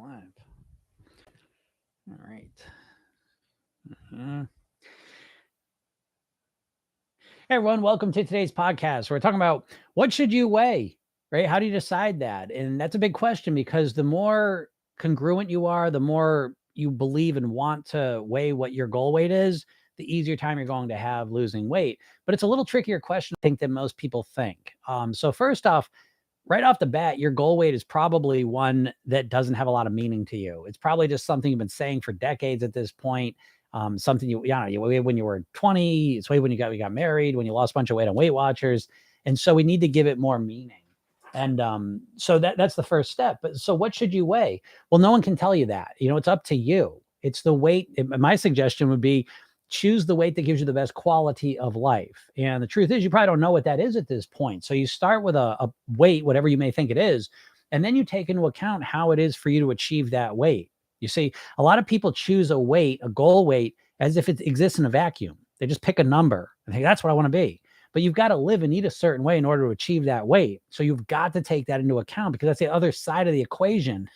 live. All right. Mhm. Hey everyone, welcome to today's podcast. We're talking about what should you weigh, right? How do you decide that? And that's a big question because the more congruent you are, the more you believe and want to weigh what your goal weight is, the easier time you're going to have losing weight. But it's a little trickier question, I think, than most people think. So first off, right off the bat, your goal weight is probably one that doesn't have a lot of meaning to you. It's probably just something you've been saying for decades at this point. Something you weighed when you were 20, it's way when you got married, when you lost a bunch of weight on Weight Watchers. And so we need to give it more meaning. And so that's the first step. But so what should you weigh? Well, no one can tell you that. It's up to you. It's the weight. My suggestion would be choose the weight that gives you the best quality of life. And the truth is, you probably don't know what that is at this point. So you start with a weight, whatever you may think it is, and then you take into account how it is for you to achieve that weight. You see, a lot of people choose a goal weight, as if it exists in a vacuum. They just pick a number and think that's what I want to be. But you've got to live and eat a certain way in order to achieve that weight. So you've got to take that into account, because that's the other side of the equation.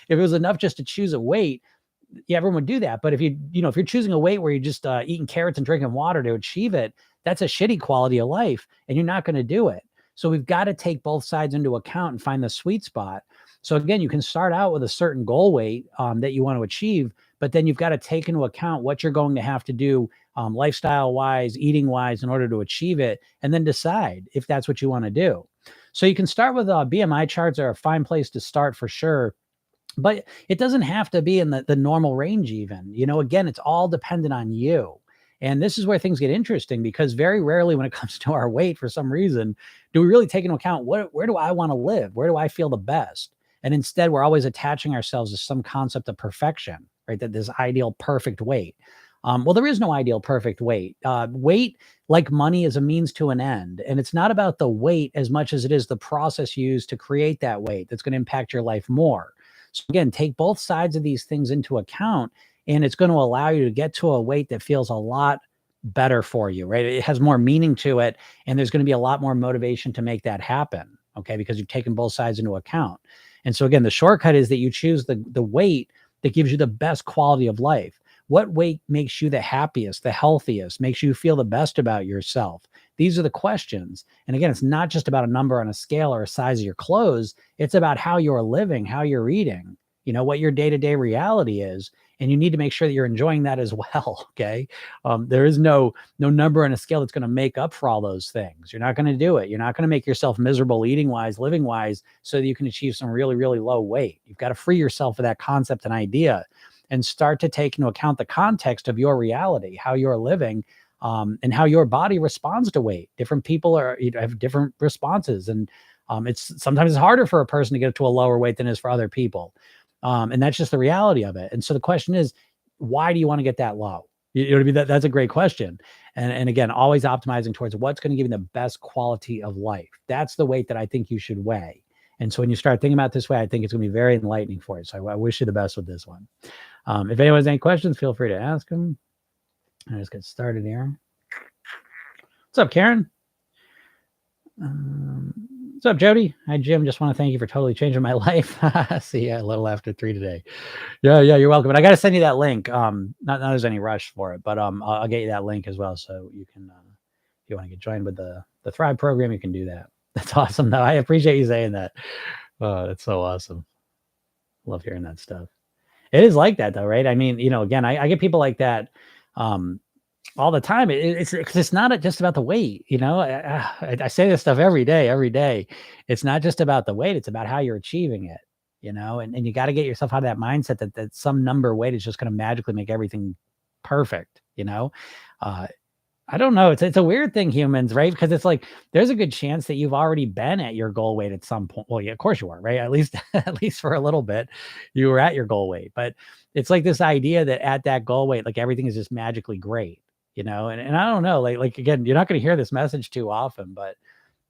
If it was enough just to choose a weight, yeah, everyone would do that. But if if you're choosing a weight where you're just eating carrots and drinking water to achieve it, that's a shitty quality of life, and you're not going to do it. So we've got to take both sides into account and find the sweet spot. So again, you can start out with a certain goal weight that you want to achieve, but then you've got to take into account what you're going to have to do lifestyle wise, eating wise, in order to achieve it, and then decide if that's what you want to do. So you can start with BMI charts are a fine place to start for sure. But it doesn't have to be in the normal range even. Again, it's all dependent on you. And this is where things get interesting, because very rarely when it comes to our weight, for some reason, do we really take into account where do I want to live? Where do I feel the best? And instead, we're always attaching ourselves to some concept of perfection, right? That this ideal perfect weight. Well, there is no ideal perfect weight. Weight, like money, is a means to an end. And it's not about the weight as much as it is the process used to create that weight that's going to impact your life more. So again, take both sides of these things into account, and it's going to allow you to get to a weight that feels a lot better for you, right? It has more meaning to it, and there's going to be a lot more motivation to make that happen, okay? Because you've taken both sides into account. And so again, the shortcut is that you choose the weight that gives you the best quality of life. What weight makes you the happiest, the healthiest, makes you feel the best about yourself? These are the questions. And again, it's not just about a number on a scale or a size of your clothes. It's about how you're living, how you're eating, what your day-to-day reality is. And you need to make sure that you're enjoying that as well. Okay. There is no number on a scale that's going to make up for all those things. You're not going to do it. You're not going to make yourself miserable eating wise, living wise, so that you can achieve some really, really low weight. You've got to free yourself of that concept and idea, and start to take into account the context of your reality, how you're living, and how your body responds to weight. Different people have different responses, and it's sometimes it's harder for a person to get to a lower weight than it is for other people, and that's just the reality of it. And so the question is, why do you want to get that low? You know what I mean? That's a great question. And again, always optimizing towards what's going to give you the best quality of life. That's the weight that I think you should weigh. And so when you start thinking about it this way, I think it's going to be very enlightening for you. So I wish you the best with this one. If anyone has any questions, feel free to ask them. I'll just get started here. What's up, Karen? What's up, Jody? Hi, Jim. Just want to thank you for totally changing my life. See you a little after 3 today. Yeah, you're welcome. But I got to send you that link. Not there's any rush for it, but I'll get you that link as well, so you can, if you want to get joined with the Thrive program, you can do that. That's awesome, though. I appreciate you saying that. That's so awesome. Love hearing that stuff. It is like that, though, right? I mean, again, I get people like that all the time. It's not just about the weight. I say this stuff every day. It's not just about the weight. It's about how you're achieving it, and you got to get yourself out of that mindset that some number weight is just going to magically make everything perfect. I don't know. It's a weird thing, humans, right? Because it's like there's a good chance that you've already been at your goal weight at some point. Well, yeah, of course you are, right? At least for a little bit, you were at your goal weight. But it's like this idea that at that goal weight, like everything is just magically great, And I don't know, like again, you're not going to hear this message too often, but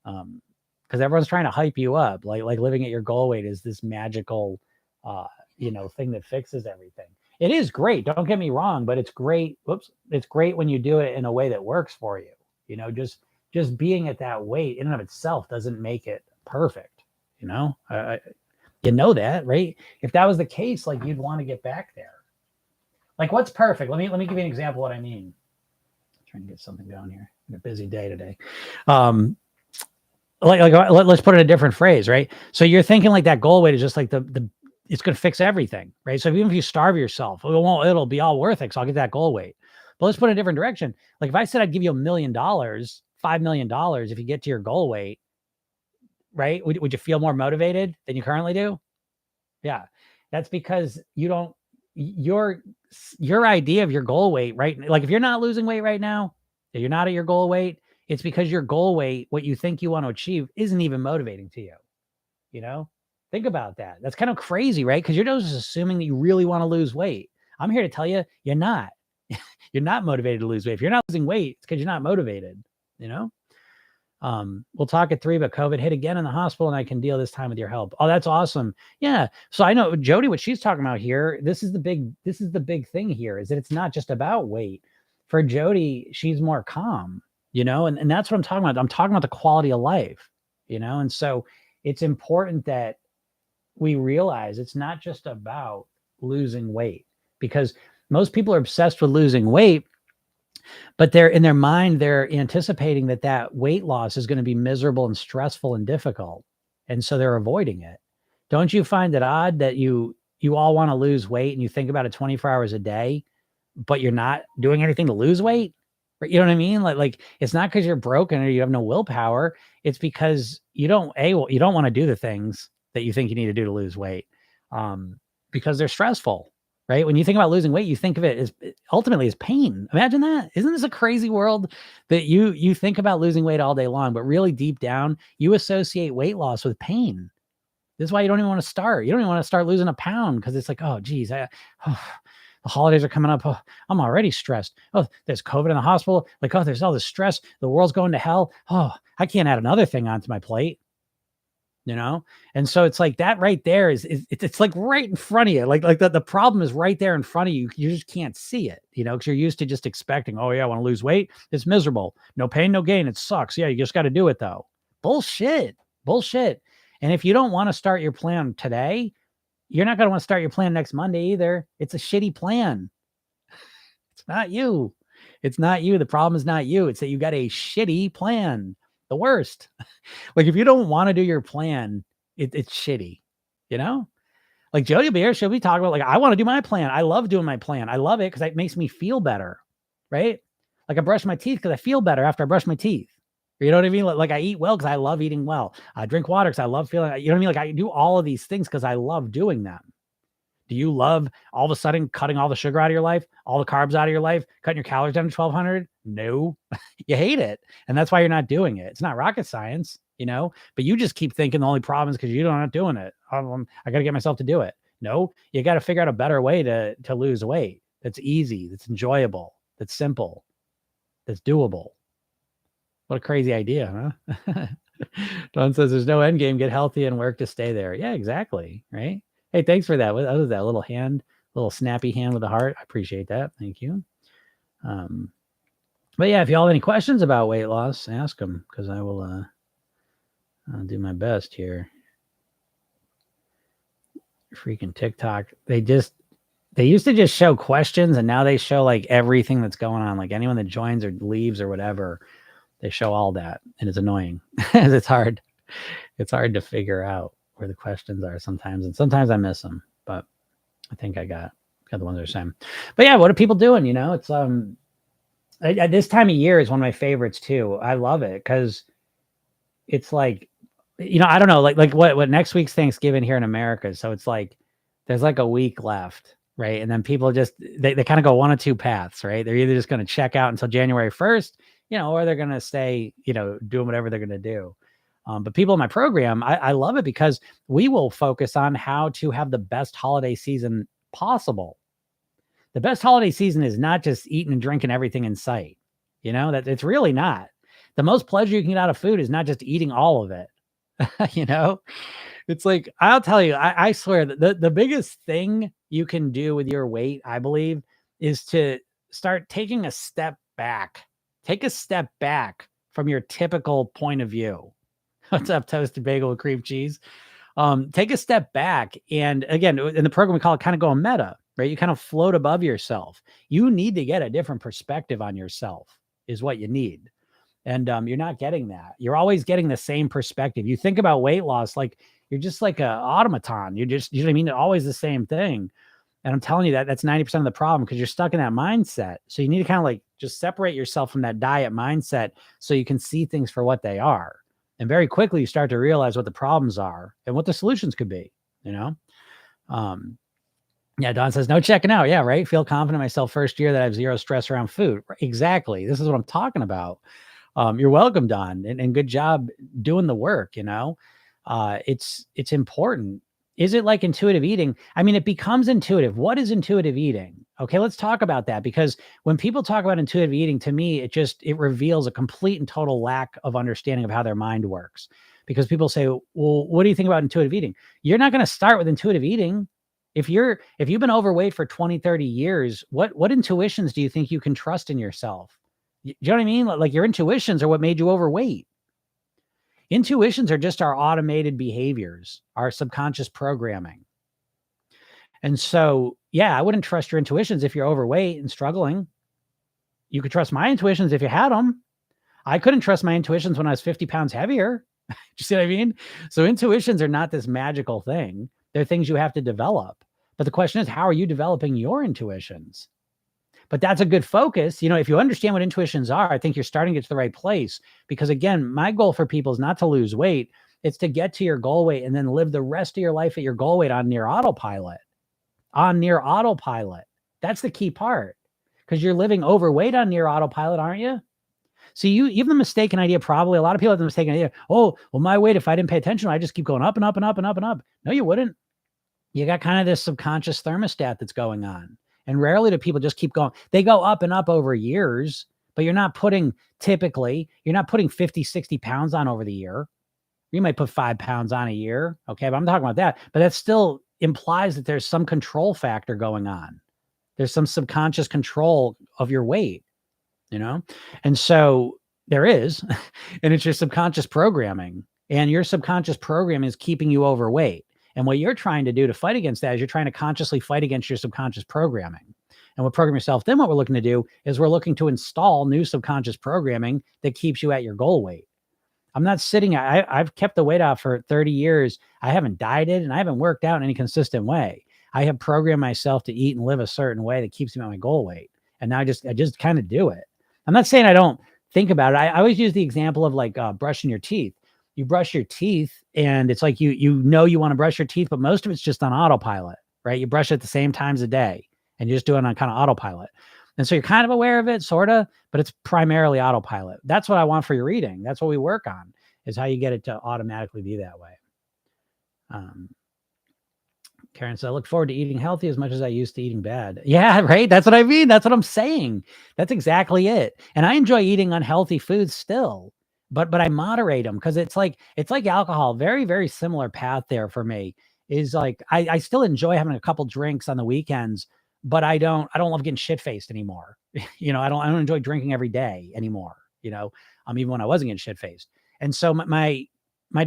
because everyone's trying to hype you up, like living at your goal weight is this magical, thing that fixes everything. It is great. Don't get me wrong, but it's great. It's great when you do it in a way that works for you. Just being at that weight in and of itself doesn't make it perfect. You know that, right? If that was the case, like you'd want to get back there. Like what's perfect? Let me give you an example of what I mean. I'm trying to get something down here. A busy day today. Let's put it in a different phrase, right? So you're thinking like that goal weight is just like the it's going to fix everything, right? So even if you starve yourself, it'll be all worth it because I'll get that goal weight. But let's put it in a different direction. Like if I said I'd give you $1 million, $5 million if you get to your goal weight, right? Would you feel more motivated than you currently do? Yeah, that's because you don't your idea of your goal weight, right? Like if you're not losing weight right now, if you're not at your goal weight, it's because your goal weight, what you think you want to achieve, isn't even motivating to you. You know, think about that. That's kind of crazy, right? Because you're just assuming that you really want to lose weight. I'm here to tell you, you're not. You're not motivated to lose weight. If you're not losing weight, it's because you're not motivated. You know. We'll talk at 3, but COVID hit again in the hospital and I can deal this time with your help. Oh, that's awesome. Yeah. So I know Jody, what she's talking about here, this is the big thing here is that it's not just about weight. For Jody, she's more calm, you know, and that's what I'm talking about. I'm talking about the quality of life, you know? And so it's important that we realize it's not just about losing weight because most people are obsessed with losing weight. But they're in their mind, they're anticipating that weight loss is going to be miserable and stressful and difficult. And so they're avoiding it. Don't you find it odd that you all want to lose weight and you think about it 24 hours a day, but you're not doing anything to lose weight? You know what I mean? Like it's not because you're broken or you have no willpower. It's because you don't want to do the things that you think you need to do to lose weight because they're stressful. Right? When you think about losing weight, you think of it as ultimately as pain. Imagine that. Isn't this a crazy world that you think about losing weight all day long, but really deep down, you associate weight loss with pain. This is why you don't even want to start. You don't even want to start losing a pound because it's like, oh, geez, the holidays are coming up. Oh, I'm already stressed. Oh, there's COVID in the hospital. Like, oh, there's all this stress. The world's going to hell. Oh, I can't add another thing onto my plate. You know? And so it's like that right there it's like right in front of you. Like the problem is right there in front of you. You just can't see it, you know, because you're used to just expecting, oh yeah, I want to lose weight. It's miserable. No pain, no gain. It sucks. Yeah, you just got to do it though. Bullshit. And if you don't want to start your plan today, you're not going to want to start your plan next Monday either. It's a shitty plan. It's not you. The problem is not you. It's that you got a shitty plan. The worst. Like if you don't want to do your plan, it's shitty, you know? Like Jody will be here, she'll be talking about like, I want to do my plan. I love doing my plan. I love it because it makes me feel better, right? Like I brush my teeth because I feel better after I brush my teeth. You know what I mean? Like I eat well because I love eating well. I drink water because I love feeling, you know what I mean? Like I do all of these things because I love doing them. Do you love all of a sudden cutting all the sugar out of your life, all the carbs out of your life, cutting your calories down to 1,200? No, you hate it. And that's why you're not doing it. It's not rocket science, you know, but you just keep thinking the only problem is because you're not doing it. I got to get myself to do it. No, you got to figure out a better way to lose weight. That's easy. That's enjoyable. That's simple. That's doable. What a crazy idea, huh? Don says there's no end game. Get healthy and work to stay there. Yeah, exactly. Right. Hey, thanks for that. What was that little snappy hand with a heart? I appreciate that. Thank you. But yeah, if y'all have any questions about weight loss, ask them because I will I'll do my best here. Freaking TikTok. They used to just show questions and now they show like everything that's going on. Like anyone that joins or leaves or whatever, they show all that. And it's annoying. It's hard to figure out where the questions are sometimes. And sometimes I miss them, but I think I got the ones they're saying. But yeah, what are people doing? You know, it's this time of year is one of my favorites too. I love it because it's like, you know, I don't know, like what next week's Thanksgiving here in America. So it's like there's like a week left, right? And then people just they kind of go one of two paths, right? They're either just going to check out until January 1st, you know, or they're going to stay, you know, doing whatever they're going to do. But people in my program, I love it because we will focus on how to have the best holiday season possible. The best holiday season is not just eating and drinking everything in sight. You know, that it's really not. The most pleasure you can get out of food is not just eating all of it. You know, it's like, I'll tell you, I swear that the biggest thing you can do with your weight, I believe, is to start taking a step back. Take a step back from your typical point of view. What's up, toasted bagel with cream cheese? take a step back. And again, in the program, we call it kind of going meta, right? You kind of float above yourself. You need to get a different perspective on yourself is what you need. And you're not getting that. You're always getting the same perspective. You think about weight loss like you're just like a automaton. You're just, you know what I mean? Always the same thing. And I'm telling you that's 90% of the problem because you're stuck in that mindset. So you need to kind of like just separate yourself from that diet mindset so you can see things for what they are. And very quickly you start to realize what the problems are and what the solutions could be, you know? Yeah, Don says, no checking out. Yeah, right. Feel confident in myself first year that I have zero stress around food. Exactly. This is what I'm talking about. You're welcome, Don, and good job doing the work. You know, it's important. Is it like intuitive eating? I mean, it becomes intuitive. What is intuitive eating? Okay, let's talk about that because when people talk about intuitive eating, to me, it reveals a complete and total lack of understanding of how their mind works. Because people say, well, what do you think about intuitive eating? You're not going to start with intuitive eating. If you've been overweight for 20, 30 years, what intuitions do you think you can trust in yourself? You know what I mean? Like your intuitions are what made you overweight. Intuitions are just our automated behaviors, our subconscious programming. And so, yeah, I wouldn't trust your intuitions if you're overweight and struggling. You could trust my intuitions if you had them. I couldn't trust my intuitions when I was 50 pounds heavier. Do you see what I mean? So intuitions are not this magical thing. They're things you have to develop. But the question is, how are you developing your intuitions? But that's a good focus. You know, if you understand what intuitions are, I think you're starting to get to the right place. Because again, my goal for people is not to lose weight. It's to get to your goal weight and then live the rest of your life at your goal weight on near autopilot. On near autopilot. That's the key part. Because you're living overweight on near autopilot, aren't you? So you have the mistaken idea, probably. A lot of people have the mistaken idea. Oh, well, my weight, if I didn't pay attention, I just keep going up and up and up and up and up. No, you wouldn't. You got kind of this subconscious thermostat that's going on. And rarely do people just keep going. They go up and up over years, but you're not putting 50, 60 pounds on over the year. You might put 5 pounds on a year. Okay. But I'm talking about that. But that still implies that there's some control factor going on. There's some subconscious control of your weight, you know? And so there is, and it's your subconscious programming. And your subconscious program is keeping you overweight. And what you're trying to do to fight against that is you're trying to consciously fight against your subconscious programming. And with Program Yourself, then what we're looking to do is we're looking to install new subconscious programming that keeps you at your goal weight. I'm not sitting, I've kept the weight off for 30 years. I haven't dieted and I haven't worked out in any consistent way. I have programmed myself to eat and live a certain way that keeps me at my goal weight. And now I just kind of do it. I'm not saying I don't think about it. I always use the example of like brushing your teeth. You brush your teeth and it's like, you want to brush your teeth, but most of it's just on autopilot, right? You brush it at the same times a day and you just do it on kind of autopilot. And so you're kind of aware of it, sort of, but it's primarily autopilot. That's what I want for your eating. That's what we work on, is how you get it to automatically be that way. Karen said, I look forward to eating healthy as much as I used to eating bad. Yeah, right. That's what I mean. That's what I'm saying. That's exactly it. And I enjoy eating unhealthy foods still. But I moderate them because it's like alcohol. Very, very similar path there for me. Is like I still enjoy having a couple drinks on the weekends, but I don't love getting shit faced anymore. You know, I don't enjoy drinking every day anymore. You know, even when I wasn't getting shit faced. And so my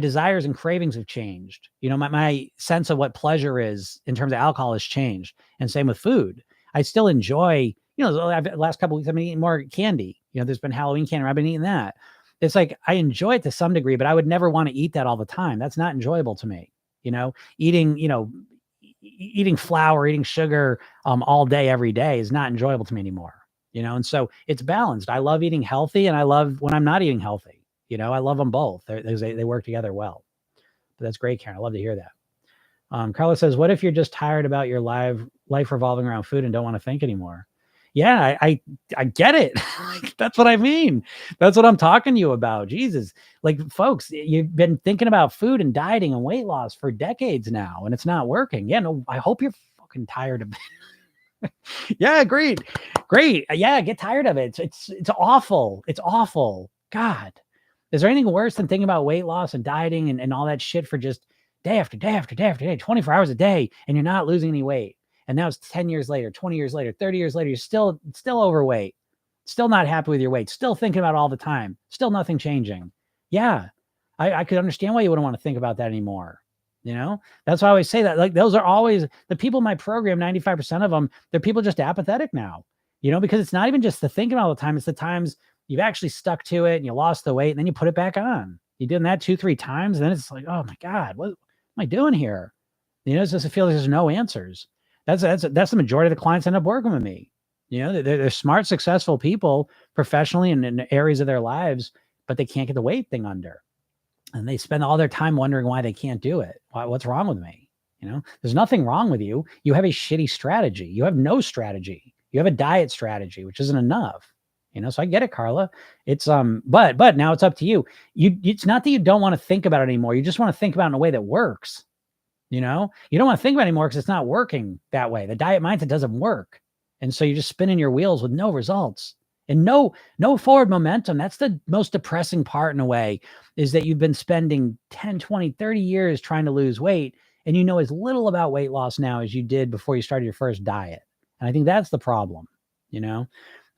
desires and cravings have changed. You know, my sense of what pleasure is in terms of alcohol has changed. And same with food. I still enjoy. You know, the last couple of weeks I've been eating more candy. You know, there's been Halloween candy. I've been eating that. It's like, I enjoy it to some degree, but I would never want to eat that all the time. That's not enjoyable to me. You know, eating flour, eating sugar, all day, every day is not enjoyable to me anymore, you know? And so it's balanced. I love eating healthy and I love when I'm not eating healthy, you know, I love them both. They work together well, but that's great, Karen. I love to hear that. Carla says, what if you're just tired about your life revolving around food and don't want to think anymore? Yeah, I get it. That's what I mean. That's what I'm talking to you about. Jesus. Like, folks, you've been thinking about food and dieting and weight loss for decades now, and it's not working. Yeah, no, I hope you're fucking tired of it. Yeah, great. Yeah, get tired of it. It's awful. It's awful. God. Is there anything worse than thinking about weight loss and dieting and all that shit for just day after day after day after day, 24 hours a day, and you're not losing any weight? And now it's 10 years later, 20 years later, 30 years later, you're still overweight, still not happy with your weight, still thinking about it all the time, still nothing changing. Yeah, I could understand why you wouldn't want to think about that anymore. That's why I always say that. Like, those are always the people in my program, 95% of them, they're people just apathetic now, because it's not even just the thinking all the time. It's the times you've actually stuck to it and you lost the weight and then you put it back on. You did that 2-3 times. And then it's like, oh my God, what am I doing here? It's just, I feel like there's no answers. That's the majority of the clients end up working with me. They're smart, successful people professionally and in areas of their lives, but they can't get the weight thing under. And they spend all their time wondering why they can't do it. What's wrong with me? There's nothing wrong with you. You have a shitty strategy. You have no strategy. You have a diet strategy, which isn't enough. So I get it, Carla. It's but now it's up to you. It's not that you don't want to think about it anymore. You just want to think about it in a way that works. You don't want to think about it anymore because it's not working that way. The diet mindset doesn't work. And so you're just spinning your wheels with no results and no forward momentum. That's the most depressing part in a way, is that you've been spending 10, 20, 30 years trying to lose weight, and you know as little about weight loss now as you did before you started your first diet. And I think that's the problem, And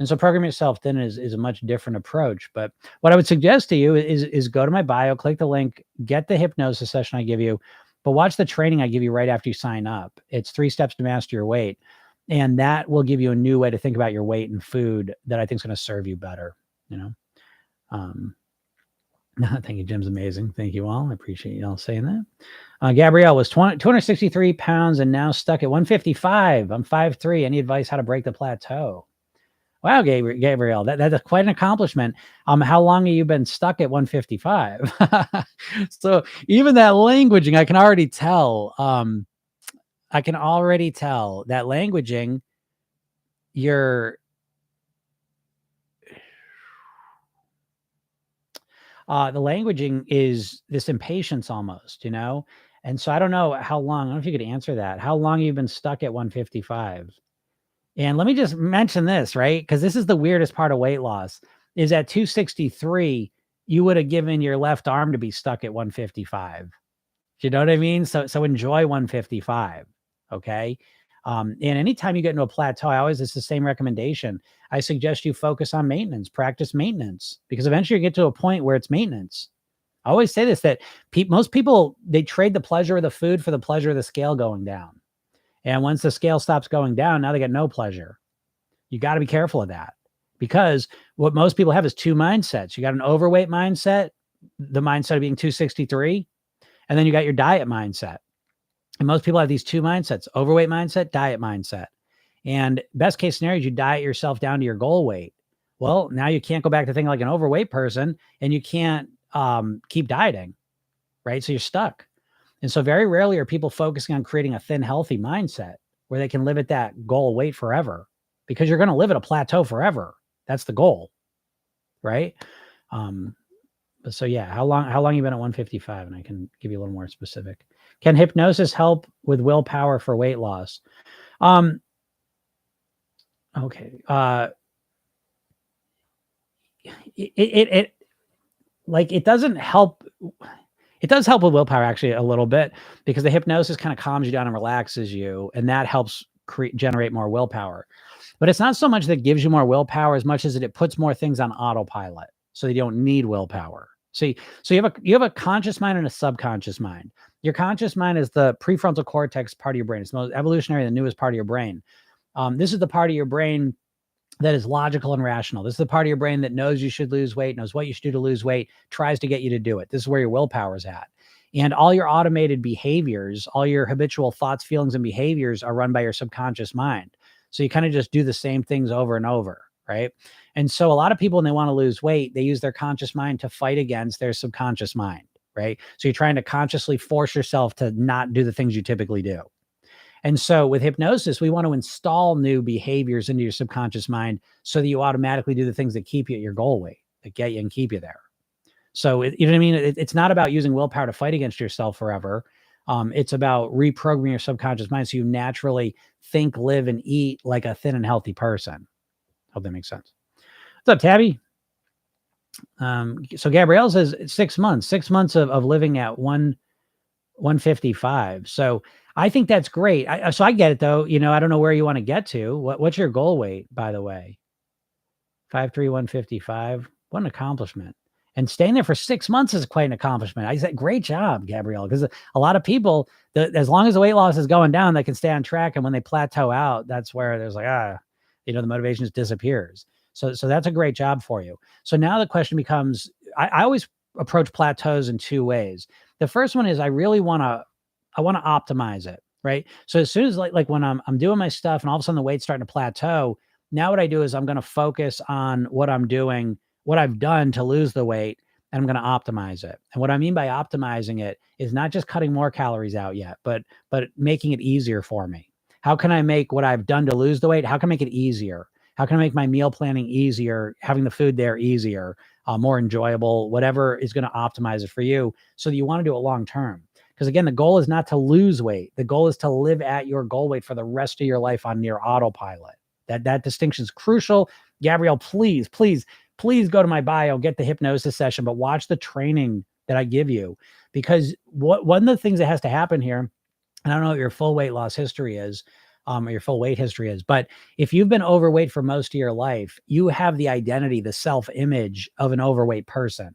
so Program Yourself Thin is a much different approach. But what I would suggest to you is go to my bio, click the link, get the hypnosis session I give you, but watch the training I give you right after you sign up. It's 3 steps to master your weight. And that will give you a new way to think about your weight and food that I think is going to serve you better. Thank you, Jim's amazing. Thank you all. I appreciate you all saying that. Gabrielle was 263 pounds and now stuck at 155. I'm 5'3". Any advice how to break the plateau? Wow, Gabrielle, that's quite an accomplishment. How long have you been stuck at 155? So even that languaging, I can already tell. I can already tell that languaging, the languaging is this impatience almost, And so I don't know how long. I don't know if you could answer that. How long have you been stuck at 155? And let me just mention this, right? Because this is the weirdest part of weight loss, is at 263, you would have given your left arm to be stuck at 155. You know what I mean? So enjoy 155. Okay. And anytime you get into a plateau, it's the same recommendation. I suggest you focus on maintenance, practice maintenance, because eventually you get to a point where it's maintenance. I always say this, that most people, they trade the pleasure of the food for the pleasure of the scale going down. And once the scale stops going down, now they get no pleasure. You got to be careful of that, because what most people have is 2 mindsets. You got an overweight mindset, the mindset of being 263, and then you got your diet mindset. And most people have these 2 mindsets: overweight mindset, diet mindset. And best case scenario is you diet yourself down to your goal weight. Well, now you can't go back to thinking like an overweight person, and you can't keep dieting, right? So you're stuck. And so very rarely are people focusing on creating a thin, healthy mindset where they can live at that goal weight forever, because you're going to live at a plateau forever. That's the goal, right? So yeah, how long you been at 155? And I can give you a little more specific. Can hypnosis help with willpower for weight loss? Okay. It doesn't help. It does help with willpower actually a little bit, because the hypnosis kind of calms you down and relaxes you, and that helps generate more willpower. But it's not so much that it gives you more willpower as much as it puts more things on autopilot, so you don't need willpower. So you have a conscious mind and a subconscious mind. Your conscious mind is the prefrontal cortex part of your brain. It's the most evolutionary, the newest part of your brain. This is the part of your brain that is logical and rational. This is the part of your brain that knows you should lose weight, knows what you should do to lose weight, tries to get you to do it. This is where your willpower is at. And all your automated behaviors, all your habitual thoughts, feelings, and behaviors are run by your subconscious mind. So you kind of just do the same things over and over, right? And so a lot of people, when they want to lose weight, they use their conscious mind to fight against their subconscious mind, right? So you're trying to consciously force yourself to not do the things you typically do. And so with hypnosis, we want to install new behaviors into your subconscious mind so that you automatically do the things that keep you at your goal weight, that get you and keep you there. So, you know what I mean? It's not about using willpower to fight against yourself forever. It's about reprogramming your subconscious mind so you naturally think, live, and eat like a thin and healthy person. Hope that makes sense. What's up, Tabby? So Gabrielle says 6 months, 6 months of living at 155. So I think that's great. So I get it though. I don't know where you want to get to. What's your goal weight, by the way? 5'3", 155. What an accomplishment. And staying there for 6 months is quite an accomplishment. I said, great job, Gabrielle, because a lot of people, as long as the weight loss is going down, they can stay on track. And when they plateau out, that's where there's like, the motivation just disappears. So that's a great job for you. So now the question becomes, I always approach plateaus in two ways. The first one is I want to optimize it, right? So as soon as like when I'm doing my stuff and all of a sudden the weight's starting to plateau, now what I do is I'm going to focus on what I'm doing, what I've done to lose the weight, and I'm going to optimize it. And what I mean by optimizing it is not just cutting more calories out yet, but making it easier for me. How can I make what I've done to lose the weight? How can I make it easier? How can I make my meal planning easier, having the food there easier, more enjoyable, whatever is going to optimize it for you so that you want to do it long term. Because again, the goal is not to lose weight. The goal is to live at your goal weight for the rest of your life on near autopilot. That distinction is crucial. Gabrielle, please go to my bio, get the hypnosis session, but watch the training that I give you. Because one of the things that has to happen here, and I don't know what your full weight loss history is, or your full weight history is, but if you've been overweight for most of your life, you have the identity, the self-image of an overweight person.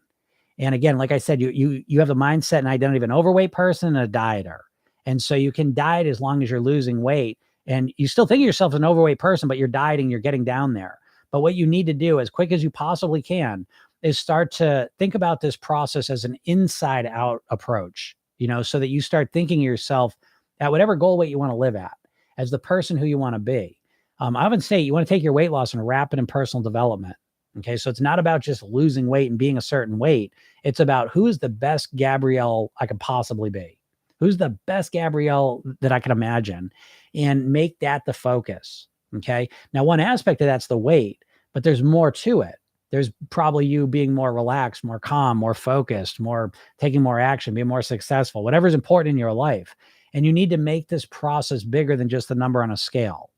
And again, like I said, you have the mindset and identity of an overweight person and a dieter. And so you can diet as long as you're losing weight and you still think of yourself as an overweight person, but you're dieting, you're getting down there. But what you need to do as quick as you possibly can is start to think about this process as an inside out approach, so that you start thinking of yourself at whatever goal weight you want to live at, as the person who you want to be. I often say you want to take your weight loss and wrap it in personal development. Okay. So it's not about just losing weight and being a certain weight. It's about who is the best Gabrielle I could possibly be. Who's the best Gabrielle that I can imagine, and make that the focus. Okay. Now, one aspect of that's the weight, but there's more to it. There's probably you being more relaxed, more calm, more focused, more taking more action, being more successful, whatever's important in your life. And you need to make this process bigger than just the number on a scale.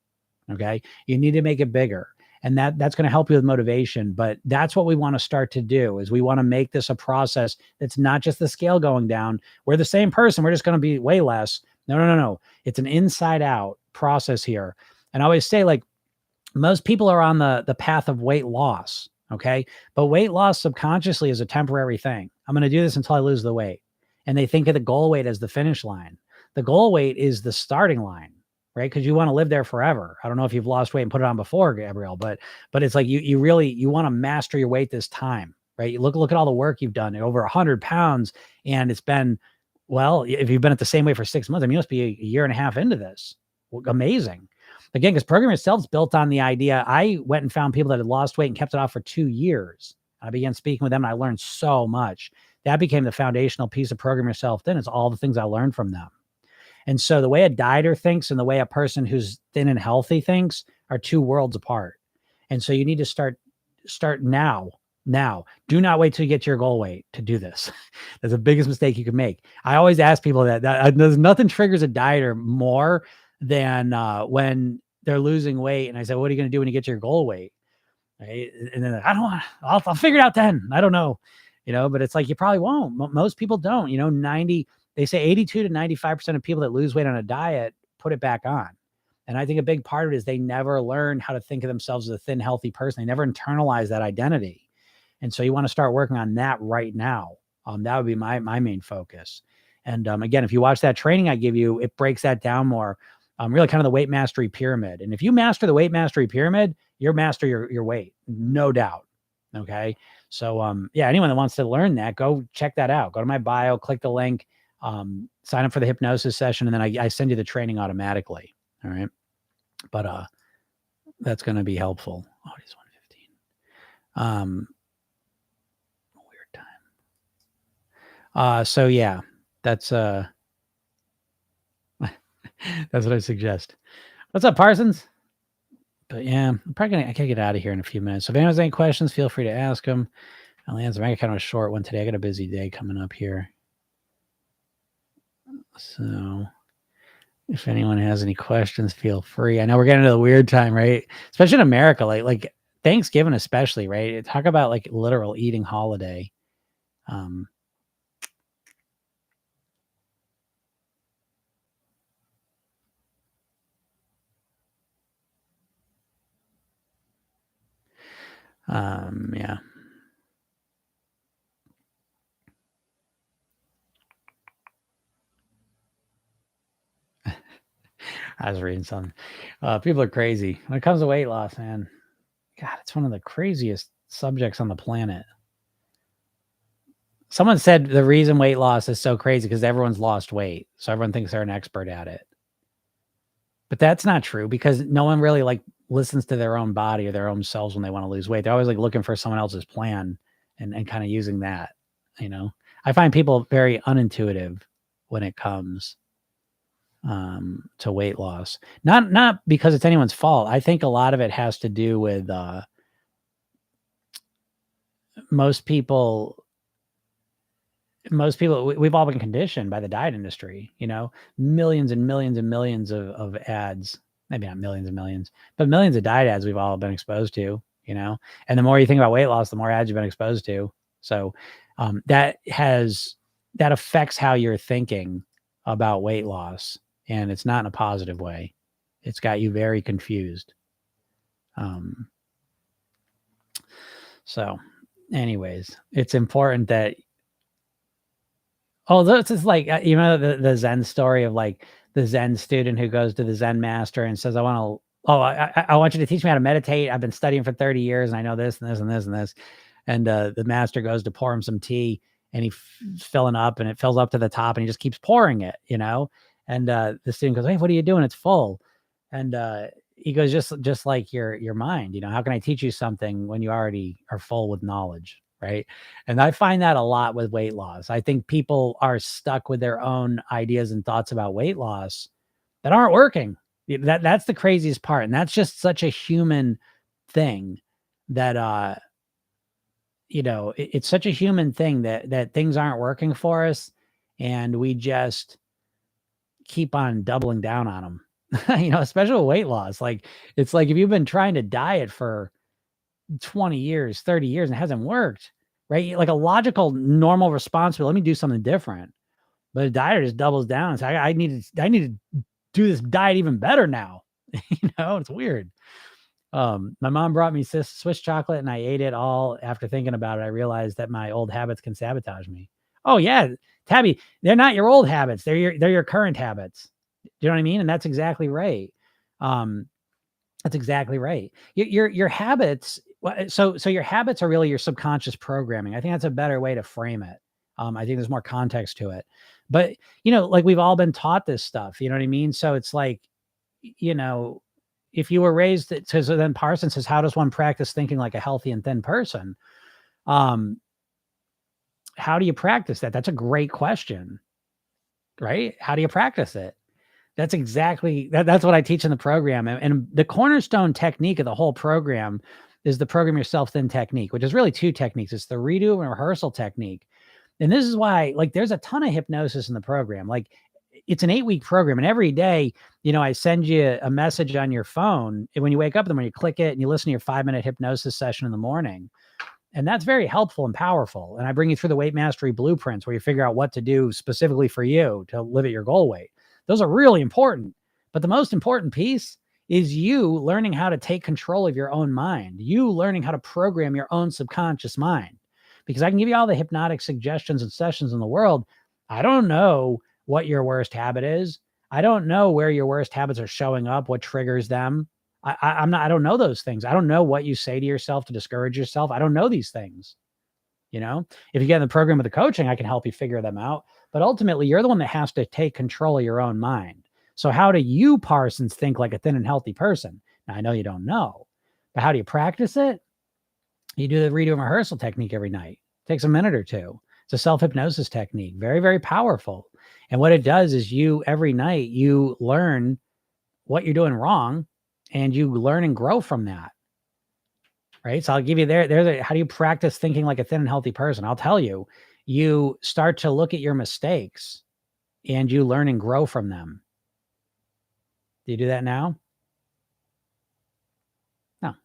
Okay. You need to make it bigger. And that's going to help you with motivation. But that's what we want to start to do, is we want to make this a process that's not just the scale going down. We're the same person. We're just going to be way less. No. It's an inside out process here. And I always say, like, most people are on the path of weight loss. Okay. But weight loss subconsciously is a temporary thing. I'm going to do this until I lose the weight. And they think of the goal weight as the finish line. The goal weight is the starting line, right? Because you want to live there forever. I don't know if you've lost weight and put it on before, Gabrielle, but it's like you really want to master your weight this time, right? You look at all the work you've done, over 100 pounds, and it's been, well, if you've been at the same weight for 6 months, I mean, you must be a year and a half into this. Well, amazing. Again, because program itself is built on the idea. I went and found people that had lost weight and kept it off for 2 years. I began speaking with them and I learned so much. That became the foundational piece of Program Yourself. Then it's all the things I learned from them. And so the way a dieter thinks and the way a person who's thin and healthy thinks are two worlds apart. And so you need to start now. Now, do not wait till you get to your goal weight to do this. That's the biggest mistake you can make. I always ask people that there's nothing triggers a dieter more than when they're losing weight. And I said, what are you going to do when you get to your goal weight? Right? And then I'll figure it out then. I don't know, but it's like, you probably won't. Most people don't, they say 82 to 95% of people that lose weight on a diet put it back on. And I think a big part of it is they never learn how to think of themselves as a thin, healthy person. They never internalize that identity. And so you want to start working on that right now. That would be my main focus. And again, if you watch that training I give you, it breaks that down more. Really kind of the weight mastery pyramid. And if you master the weight mastery pyramid, you'll master your weight, no doubt. Okay. So anyone that wants to learn that, go check that out. Go to my bio, click the link, sign up for the hypnosis session, and then I send you the training automatically. All right. But that's going to be helpful. Oh, it is 1:15. Weird time. So yeah, that's that's what I suggest. What's up, Parsons? But yeah, I can't get out of here in a few minutes. So if anyone has any questions, feel free to ask them. I'll answer them. I got kind of a short one today. I got a busy day coming up here. So if anyone has any questions, feel free. I know we're getting into the weird time, right? Especially in America, like Thanksgiving, especially, right? Talk about like literal eating holiday. Yeah. I was reading something. People are crazy when it comes to weight loss, man. God, it's one of the craziest subjects on the planet. Someone said the reason weight loss is so crazy because everyone's lost weight, so everyone thinks they're an expert at it. But that's not true because no one really like listens to their own body or their own selves when they want to lose weight. They're always like looking for someone else's plan and kind of using that. You know, I find people very unintuitive when it comes to weight loss. Not because it's anyone's fault. I think a lot of it has to do with most people. We've all been conditioned by the diet industry, you know, millions and millions and millions of ads, maybe not millions and millions, but millions of diet ads we've all been exposed to, you know, and the more you think about weight loss, the more ads you've been exposed to. So that affects how you're thinking about weight loss, and it's not in a positive way. It's got you very confused. So anyways, it's important that this is like, you know, the Zen story of like the Zen student who goes to the Zen master and says, I want you to teach me how to meditate. I've been studying for 30 years and I know this and this and this and this. And the master goes to pour him some tea and he's filling up and it fills up to the top and he just keeps pouring it, you know? And the student goes, hey, what are you doing? It's full. And he goes, just like your mind, you know, how can I teach you something when you already are full with knowledge? Right. And I find that a lot with weight loss. I think people are stuck with their own ideas and thoughts about weight loss that aren't working. That's the craziest part. And that's just such a human thing that, you know, it's such a human thing that things aren't working for us. And we just keep on doubling down on them, you know, especially with weight loss. Like, it's like if you've been trying to diet for 20 years, 30 years, and it hasn't worked, right? Like a logical, normal response will, let me do something different. But a dieter just doubles down and says, I need to do this diet even better now. You know, it's weird. My mom brought me Swiss chocolate and I ate it all. After thinking about it, I realized that my old habits can sabotage me. Oh yeah, Tabby, they're not your old habits. They're your current habits. Do you know what I mean? And that's exactly right. That's exactly right. Your habits. So your habits are really your subconscious programming. I think that's a better way to frame it. I think there's more context to it, but you know, like we've all been taught this stuff. You know what I mean? So it's like, you know, if you were raised, so then Parson says, how does one practice thinking like a healthy and thin person? How do you practice that? That's a great question, right? How do you practice it? That's exactly that's what I teach in the program. And the cornerstone technique of the whole program is the program yourself thin technique, which is really two techniques. It's the redo and rehearsal technique. And this is why, like, there's a ton of hypnosis in the program. Like, it's an 8-week program. And every day, you know, I send you a message on your phone. And when you wake up in the morning, you click it and you listen to your 5-minute hypnosis session in the morning. And that's very helpful and powerful. And I bring you through the weight mastery blueprints where you figure out what to do specifically for you to live at your goal weight. Those are really important. But the most important piece is you learning how to take control of your own mind, you learning how to program your own subconscious mind. Because I can give you all the hypnotic suggestions and sessions in the world. I don't know what your worst habit is. I don't know where your worst habits are showing up, what triggers them. I don't know those things. I don't know what you say to yourself to discourage yourself. I don't know these things. You know, if you get in the program with the coaching, I can help you figure them out. But ultimately, you're the one that has to take control of your own mind. So how do you, Parsons, think like a thin and healthy person? Now, I know you don't know, but how do you practice it? You do the redo and rehearsal technique every night. It takes a minute or two. It's a self-hypnosis technique. Very, very powerful. And what it does is every night, you learn what you're doing wrong and you learn and grow from that. Right. So I'll give you how do you practice thinking like a thin and healthy person? I'll tell you, you start to look at your mistakes and you learn and grow from them. Do you do that now? No,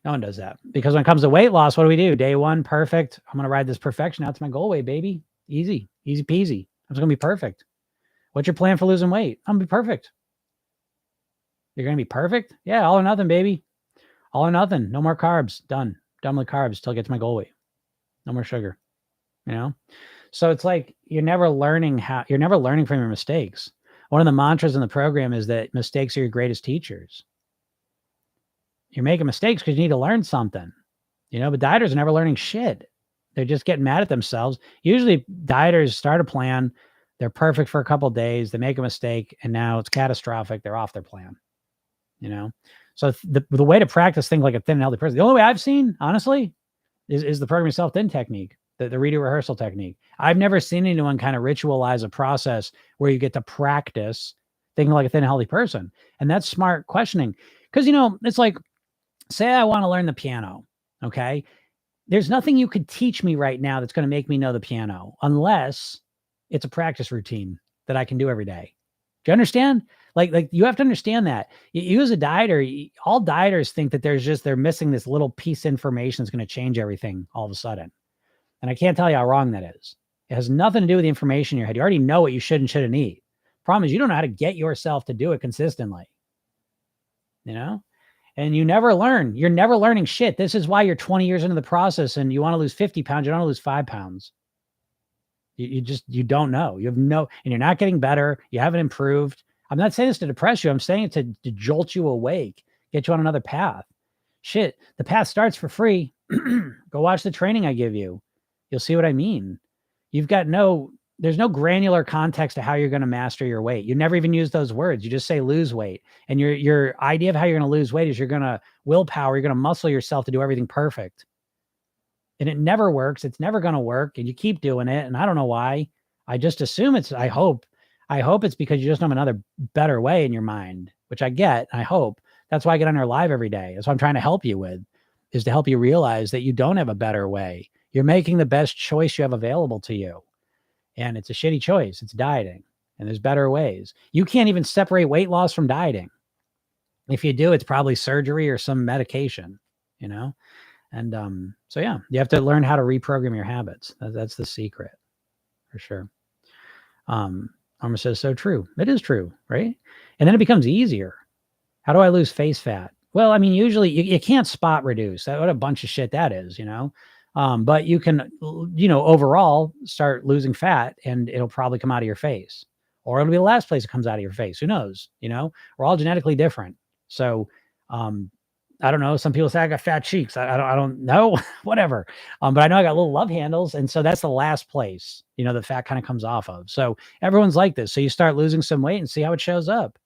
no one does that, because when it comes to weight loss, what do we do? Day one, perfect. I'm going to ride this perfection out to my goal weight, baby. Easy peasy. I'm just going to be perfect. What's your plan for losing weight? I'm going to be perfect. You're going to be perfect? Yeah. All or nothing, baby. All or nothing. No more carbs. Done with carbs till I get to my goal weight. No more sugar. You know? So it's like you're never learning from your mistakes. One of the mantras in the program is that mistakes are your greatest teachers. You're making mistakes because you need to learn something, but dieters are never learning shit. They're just getting mad at themselves. Usually dieters start a plan. They're perfect for a couple of days. They make a mistake and now it's catastrophic. They're off their plan, So the way to practice things like a thin and healthy person, the only way I've seen, honestly, is the program yourself thin technique, the redo rehearsal technique. I've never seen anyone kind of ritualize a process where you get to practice thinking like a thin and healthy person. And that's smart questioning. Because, it's like, say I want to learn the piano. Okay. There's nothing you could teach me right now that's going to make me know the piano unless it's a practice routine that I can do every day. Do you understand? Like you have to understand that. You as a dieter, all dieters think that they're missing this little piece of information that's going to change everything all of a sudden. And I can't tell you how wrong that is. It has nothing to do with the information in your head. You already know what you should and shouldn't eat. Problem is you don't know how to get yourself to do it consistently. And you never learn. You're never learning shit. This is why you're 20 years into the process and you want to lose 50 pounds. You don't want to lose 5 pounds. You don't know. And you're not getting better. You haven't improved. I'm not saying this to depress you. I'm saying it to jolt you awake, get you on another path. Shit, the path starts for free. Go watch the training I give you. You'll see what I mean. There's no granular context to how you're going to master your weight. You never even use those words. You just say lose weight. And your idea of how you're going to lose weight is you're going to willpower, you're going to muscle yourself to do everything perfect. And it never works. It's never going to work. And you keep doing it. And I don't know why. I just assume I hope it's because you just know another better way in your mind, which I get. I hope. That's why I get on your live every day. That's what I'm trying to help you with, is to help you realize that you don't have a better way. You're making the best choice you have available to you. And it's a shitty choice. It's dieting. And there's better ways. You can't even separate weight loss from dieting. If you do, it's probably surgery or some medication, And so, yeah, you have to learn how to reprogram your habits. That's the secret for sure. Arma says, so true. It is true, right? And then it becomes easier. How do I lose face fat? Well, I mean, usually you can't spot reduce. What a bunch of shit that is, but you can, overall start losing fat and it'll probably come out of your face, or it'll be the last place it comes out of your face. Who knows? We're all genetically different. So, I don't know. Some people say I got fat cheeks. I don't know, whatever. But I know I got little love handles. And so that's the last place, the fat kind of comes off of. So everyone's like this. So you start losing some weight and see how it shows up,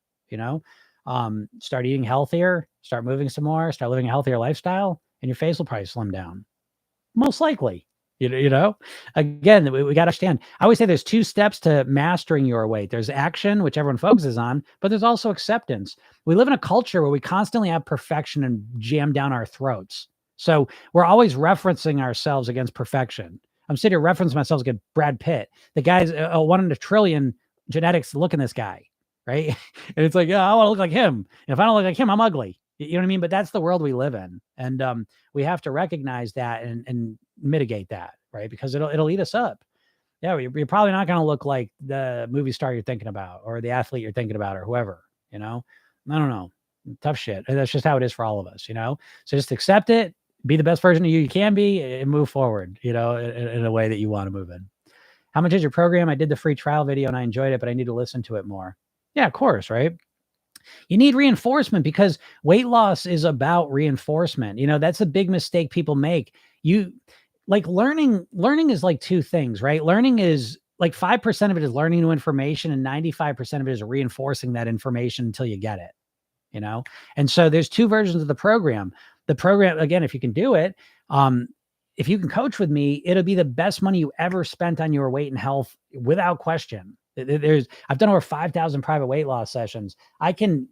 start eating healthier, start moving some more, start living a healthier lifestyle, and your face will probably slim down. Most likely, again, we got to understand. I always say there's 2 steps to mastering your weight. There's action, which everyone focuses on, but there's also acceptance. We live in a culture where we constantly have perfection and jam down our throats. So we're always referencing ourselves against perfection. I'm sitting here referencing myself against Brad Pitt. The guy's 1 in a trillion genetics to look in this guy, right? And it's like, yeah, I want to look like him. And if I don't look like him, I'm ugly. You know what I mean? But that's the world we live in. And we have to recognize that and mitigate that, right? Because it'll eat us up. Yeah, you're probably not going to look like the movie star you're thinking about or the athlete you're thinking about or whoever, I don't know. Tough shit. And that's just how it is for all of us, So just accept it, be the best version of you can be, and move forward, in a way that you want to move in. How much is your program? I did the free trial video and I enjoyed it, but I need to listen to it more. Yeah, of course, right? You need reinforcement because weight loss is about reinforcement. That's a big mistake people make. Learning is like 2 things, right? Learning is like 5% of it is learning new information and 95% of it is reinforcing that information until you get it, And so there's 2 versions of the program. The program, again, if you can do it, if you can coach with me, it'll be the best money you ever spent on your weight and health without question. I've done over 5,000 private weight loss sessions. I can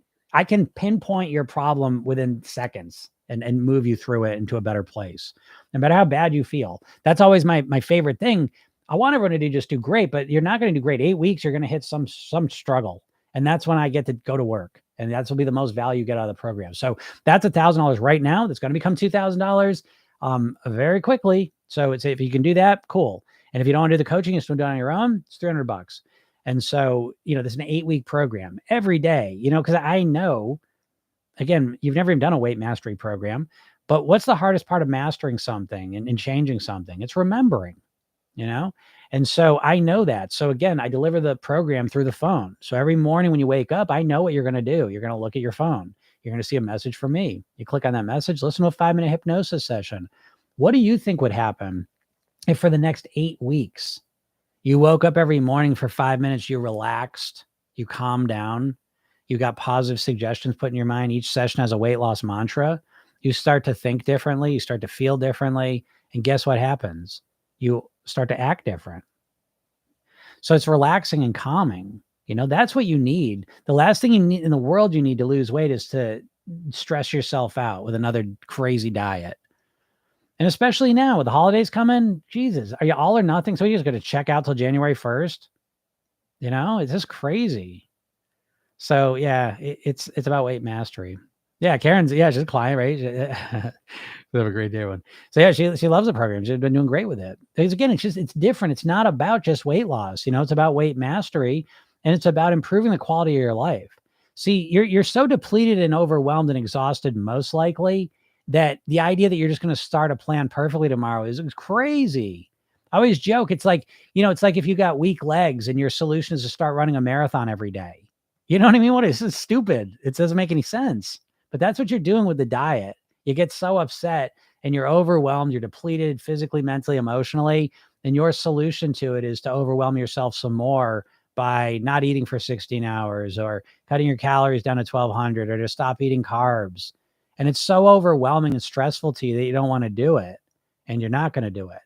pinpoint your problem within seconds and move you through it into a better place, no matter how bad you feel. That's always my favorite thing. I want everyone to just do great, but you're not going to do great. 8 weeks, you're going to hit some struggle. And that's when I get to go to work. And that's will be the most value you get out of the program. So that's $1,000 right now. That's going to become $2,000 very quickly. So if you can do that, cool. And if you don't want to do the coaching, you just want to do it on your own, it's $300. And so, this is an 8-week program every day, because I know, again, you've never even done a weight mastery program, but what's the hardest part of mastering something and changing something? It's remembering, And so I know that. So again, I deliver the program through the phone. So every morning when you wake up, I know what you're going to do. You're going to look at your phone. You're going to see a message from me. You click on that message, listen to a 5-minute hypnosis session. What do you think would happen if for the next 8 weeks you woke up every morning for 5 minutes, you relaxed, you calmed down, you got positive suggestions put in your mind. Each session has a weight loss mantra. You start to think differently, you start to feel differently, and guess what happens? You start to act different. So it's relaxing and calming. That's what you need. The last thing you need in the world you need to lose weight is to stress yourself out with another crazy diet. And especially now with the holidays coming, Jesus, are you all or nothing? So you're just going to check out till January 1st? It's just crazy. So yeah, it's about weight mastery. Yeah, Karen's, she's a client, right? Have a great day, one. So yeah, she loves the program. She's been doing great with it. Because again, it's different. It's not about just weight loss. It's about weight mastery, and it's about improving the quality of your life. See, you're so depleted and overwhelmed and exhausted, most likely, that the idea that you're just going to start a plan perfectly tomorrow is crazy. I always joke. It's like, it's like if you got weak legs and your solution is to start running a marathon every day. You know what I mean? What is this? Stupid. It doesn't make any sense. But that's what you're doing with the diet. You get so upset and you're overwhelmed, you're depleted physically, mentally, emotionally. And your solution to it is to overwhelm yourself some more by not eating for 16 hours or cutting your calories down to 1,200 or to stop eating carbs. And it's so overwhelming and stressful to you that you don't want to do it. And you're not going to do it.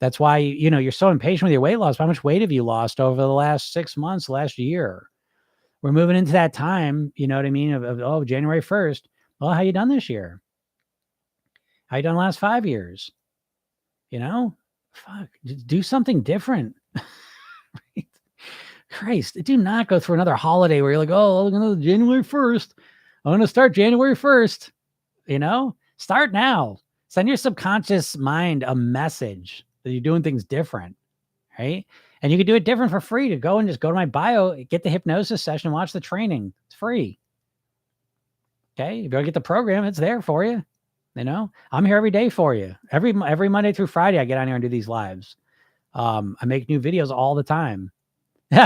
That's why, you're so impatient with your weight loss. How much weight have you lost over the last 6 months, last year? We're moving into that time, you know what I mean? Of January 1st. Well, how you done this year? How you done the last 5 years? Fuck, do something different. Right? Christ, do not go through another holiday where you're like, oh, January 1st. I'm going to start January 1st. Start now. Send your subconscious mind a message that you're doing things different, right? And you can do it different for free. To go and just go to my bio, get the hypnosis session, watch the training. It's free. Okay. If you want to get the program, it's there for you. I'm here every day for you. Every Monday through Friday, I get on here and do these lives. I make new videos all the time.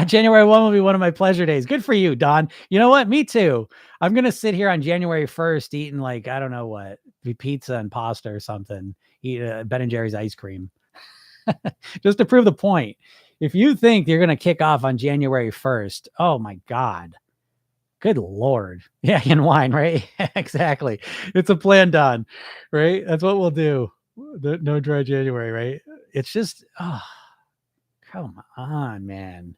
January 1 will be one of my pleasure days. Good for you, Don. You know what? Me too. I'm going to sit here on January 1st eating like, I don't know what, pizza and pasta or something. Eat Ben & Jerry's ice cream. Just to prove the point. If you think you're going to kick off on January 1st, oh my God. Good Lord. Yeah, and wine, right? Exactly. It's a plan, Don, right? That's what we'll do. No dry January, right? It's just, come on, man.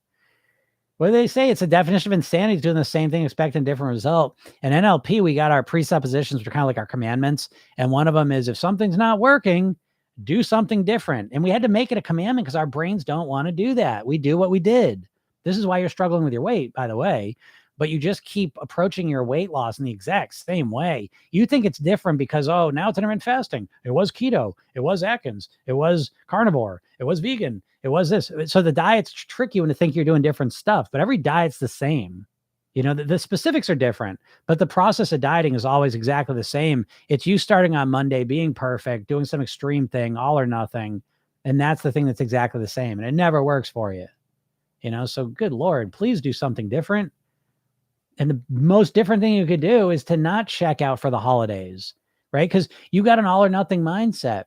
What do they say? It's a definition of insanity, doing the same thing, expecting a different result. In NLP, we got our presuppositions, which are kind of like our commandments. And one of them is if something's not working, do something different. And we had to make it a commandment because our brains don't want to do that. We do what we did. This is why you're struggling with your weight, by the way. But you just keep approaching your weight loss in the exact same way. You think it's different because, now it's intermittent fasting. It was keto. It was Atkins. It was carnivore. It was vegan. It was this. So the diets trick you into think you're doing different stuff, but every diet's the same. The specifics are different, but the process of dieting is always exactly the same. It's you starting on Monday, being perfect, doing some extreme thing, all or nothing. And that's the thing that's exactly the same. And it never works for you. So good Lord, please do something different. And the most different thing you could do is to not check out for the holidays, right? Because you got an all or nothing mindset.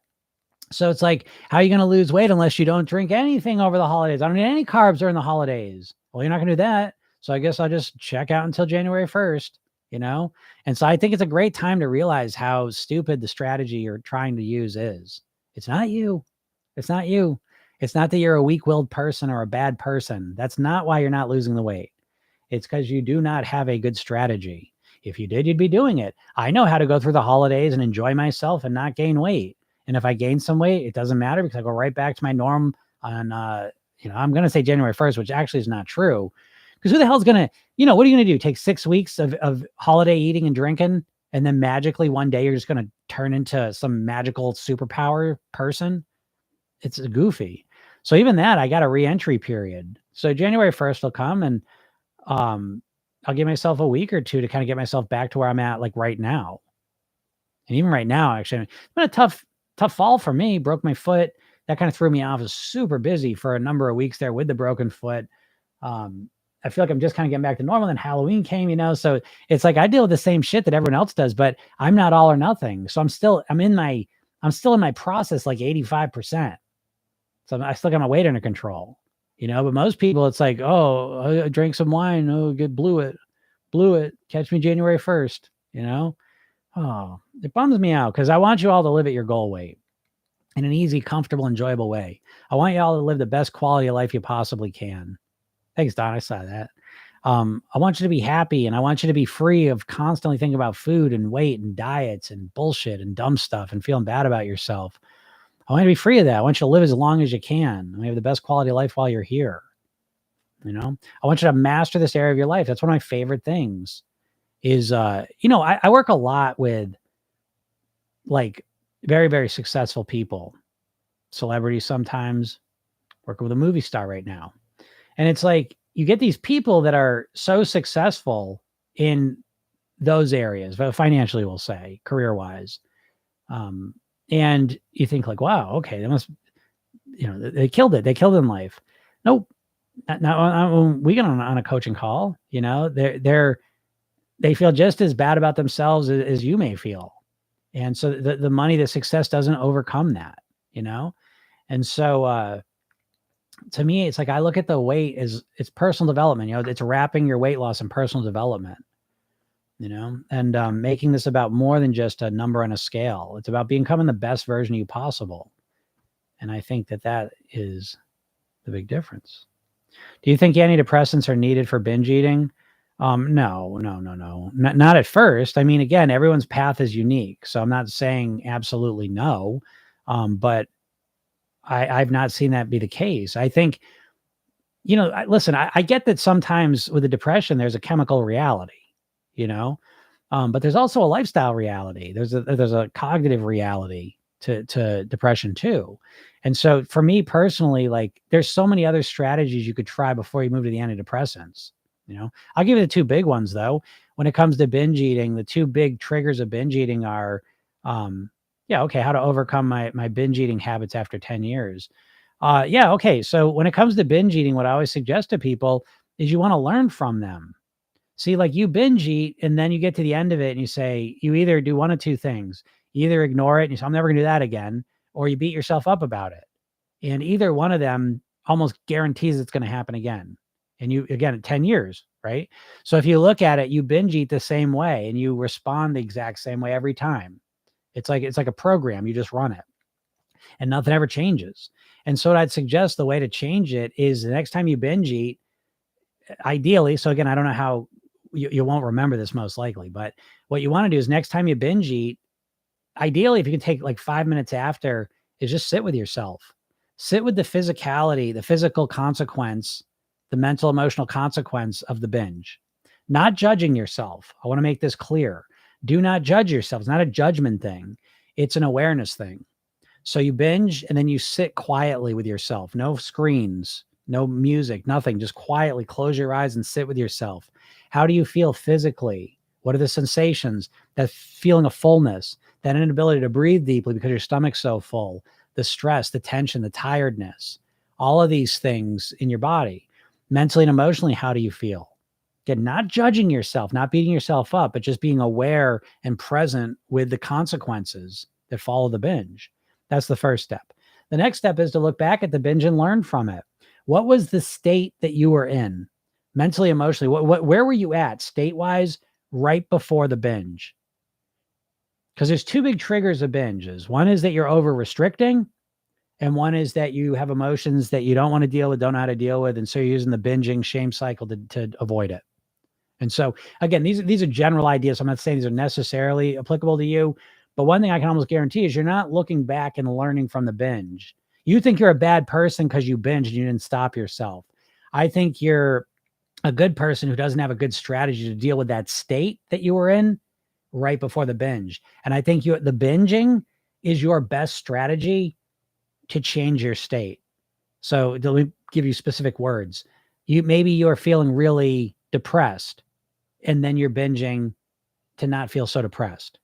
So it's like, how are you going to lose weight unless you don't drink anything over the holidays? I don't need any carbs during the holidays. Well, you're not going to do that. So I guess I'll just check out until January 1st, And so I think it's a great time to realize how stupid the strategy you're trying to use is. It's not you. It's not you. It's not that you're a weak-willed person or a bad person. That's not why you're not losing the weight. It's because you do not have a good strategy. If you did, you'd be doing it. I know how to go through the holidays and enjoy myself and not gain weight. And if I gain some weight, it doesn't matter because I go right back to my norm on, I'm going to say January 1st, which actually is not true. Because who the hell's going to, what are you going to do? Take 6 weeks of holiday eating and drinking, and then magically one day you're just going to turn into some magical superpower person? It's goofy. So even that, I got a re-entry period. So January 1st will come and I'll give myself a week or two to kind of get myself back to where I'm at, like right now. And even right now, actually, it's been a tough fall for me. Broke my foot that kind of threw me off. I was super busy for a number of weeks there with the broken foot. I feel like I'm just kind of getting back to normal. Then Halloween came, so it's like I deal with the same shit that everyone else does, but I'm not all or nothing. So I'm still in my process like 85%. So I still got my weight under control, but most people it's like, oh, I drank some wine. Oh, blew it. Catch me January 1st, Oh, it bums me out because I want you all to live at your goal weight in an easy, comfortable, enjoyable way. I want you all to live the best quality of life you possibly can. Thanks, Don. I saw that. I want you to be happy and I want you to be free of constantly thinking about food and weight and diets and bullshit and dumb stuff and feeling bad about yourself. I want you to be free of that. I want you to live as long as you can. I have the best quality of life while you're here. I want you to master this area of your life. That's one of my favorite things is, I work a lot with like very, very successful people, celebrities sometimes, working with a movie star right now. And it's like, you get these people that are so successful in those areas, but financially, we'll say, career-wise. And you think like, wow, okay, they must, they killed it. They killed it in life. Nope. Now we get on a coaching call, they feel just as bad about themselves as you may feel. And so the money, the success doesn't overcome that, And so, to me, it's like, I look at the weight as it's personal development, it's wrapping your weight loss in personal development, and making this about more than just a number on a scale. It's about becoming the best version of you possible. And I think that is the big difference. Do you think antidepressants are needed for binge eating? No, not at first. I mean, again, everyone's path is unique. So I'm not saying absolutely no. But I've not seen that be the case. I think, listen, I get that sometimes with the depression, there's a chemical reality, but there's also a lifestyle reality. There's a cognitive reality to depression too. And so for me personally, like there's so many other strategies you could try before you move to the antidepressants. I'll give you the two big ones though. When it comes to binge eating, the two big triggers of binge eating are, how to overcome my binge eating habits after 10 years. Okay. So when it comes to binge eating, what I always suggest to people is you want to learn from them. See, like you binge eat and then you get to the end of it and you say, you either do one of two things. You either ignore it and you say, I'm never going to do that again, or you beat yourself up about it. And either one of them almost guarantees it's going to happen again. And you, again, 10 years, right? So if you look at it, you binge eat the same way and you respond the exact same way every time. It's like a program. You just run it and nothing ever changes. And so what I'd suggest, the way to change it is the next time you binge eat, ideally, so again, I don't know how you won't remember this most likely, but what you want to do is next time you binge eat, ideally, if you can take like 5 minutes after, is just sit with yourself. Sit with the physicality, the physical consequence, the mental, emotional consequence of the binge. Not judging yourself. I want to make this clear. Do not judge yourself. It's not a judgment thing. It's an awareness thing. So you binge and then you sit quietly with yourself. No screens, no music, nothing. Just quietly close your eyes and sit with yourself. How do you feel physically? What are the sensations? That feeling of fullness, that inability to breathe deeply because your stomach's so full, the stress, the tension, the tiredness, all of these things in your body. Mentally and emotionally, how do you feel? Again, not judging yourself, not beating yourself up, but just being aware and present with the consequences that follow the binge. That's the first step. The next step is to look back at the binge and learn from it. What was the state that you were in mentally, emotionally? Where were you at state-wise right before the binge? Because there's two big triggers of binges. One is that you're over-restricting, and one is that you have emotions that you don't want to deal with, don't know how to deal with, and so you're using the binging shame cycle to avoid it. And so, again, these are general ideas. I'm not saying these are necessarily applicable to you, but one thing I can almost guarantee is you're not looking back and learning from the binge. You think you're a bad person because you binged and you didn't stop yourself. I think you're a good person who doesn't have a good strategy to deal with that state that you were in right before the binge. And I think the binging is your best strategy to change your state. So let me give you specific words. Maybe you're feeling really depressed and then you're binging to not feel so depressed.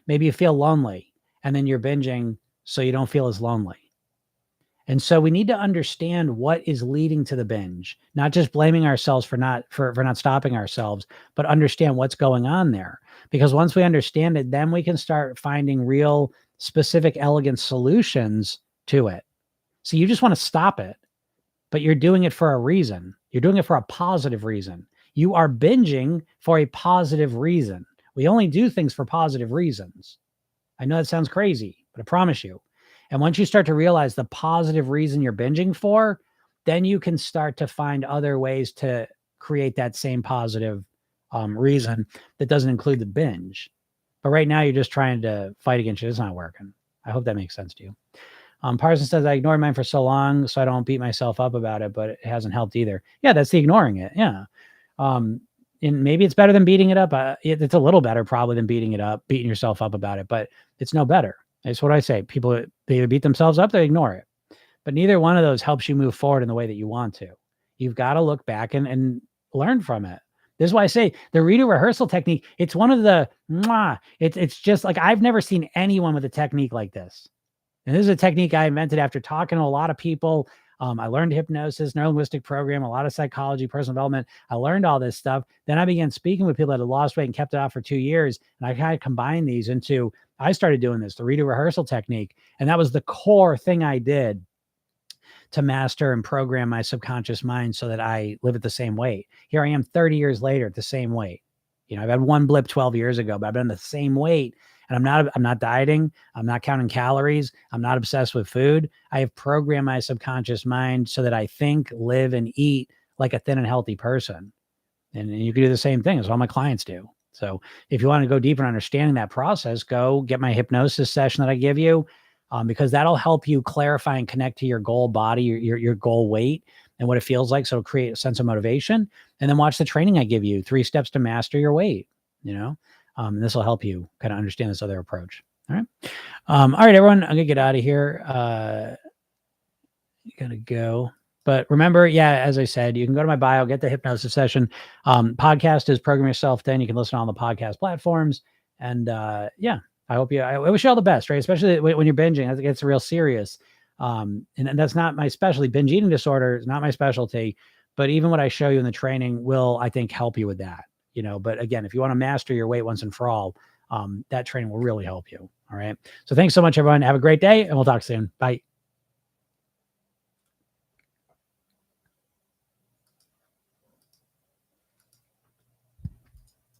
Maybe you feel lonely and then you're binging so you don't feel as lonely. And so we need to understand what is leading to the binge, not just blaming ourselves for not stopping ourselves, but understand what's going on there. Because once we understand it, then we can start finding real specific, elegant solutions to it. So you just want to stop it, but you're doing it for a reason. You're doing it for a positive reason. You are binging for a positive reason. We only do things for positive reasons. I know that sounds crazy, but I promise you. And once you start to realize the positive reason you're binging for, then you can start to find other ways to create that same positive reason that doesn't include the binge. But right now, you're just trying to fight against it. It's not working. I hope that makes sense to you. Parson says, I ignored mine for so long, so I don't beat myself up about it, but it hasn't helped either. Yeah, that's the ignoring it. Yeah. And maybe it's better than beating it up. It's a little better probably than beating yourself up about it, but it's no better. It's what I say. People, they either beat themselves up, they ignore it. But neither one of those helps you move forward in the way that you want to. You've got to look back and learn from it. This is why I say the redo rehearsal technique, it's one of the, it's just like, I've never seen anyone with a technique like this. And this is a technique I invented after talking to a lot of people. I learned hypnosis, neurolinguistic program, a lot of psychology, personal development. I learned all this stuff. Then I began speaking with people that had lost weight and kept it off for 2 years. And I kind of combined these into, I started doing this, the redo rehearsal technique. And that was the core thing I did to master and program my subconscious mind so that I live at the same weight. Here I am 30 years later at the same weight. You know, I've had one blip 12 years ago, but I've been the same weight. And I'm not dieting. I'm not counting calories. I'm not obsessed with food. I have programmed my subconscious mind so that I think, live, and eat like a thin and healthy person. And you can do the same thing as all my clients do. So if you want to go deeper in understanding that process, go get my hypnosis session that I give you, because that'll help you clarify and connect to your goal body, your goal weight, and what it feels like. So it'll create a sense of motivation. And then watch the training I give you, 3 steps to master your weight, you know. And this will help you kind of understand this other approach. All right. All right, everyone, I'm going to get out of here. You got to go. But remember, as I said, you can go to my bio, get the hypnosis session. Podcast is Program Yourself Then. You can listen on the podcast platforms. And I wish you all the best, right? Especially when you're binging. I think it's real serious. And that's not my specialty. Binge eating disorder is not my specialty. But even what I show you in the training will, I think, help you with that. You know, but again, if you want to master your weight once and for all, that training will really help you. All right. So thanks so much, everyone. Have a great day, and we'll talk soon. Bye.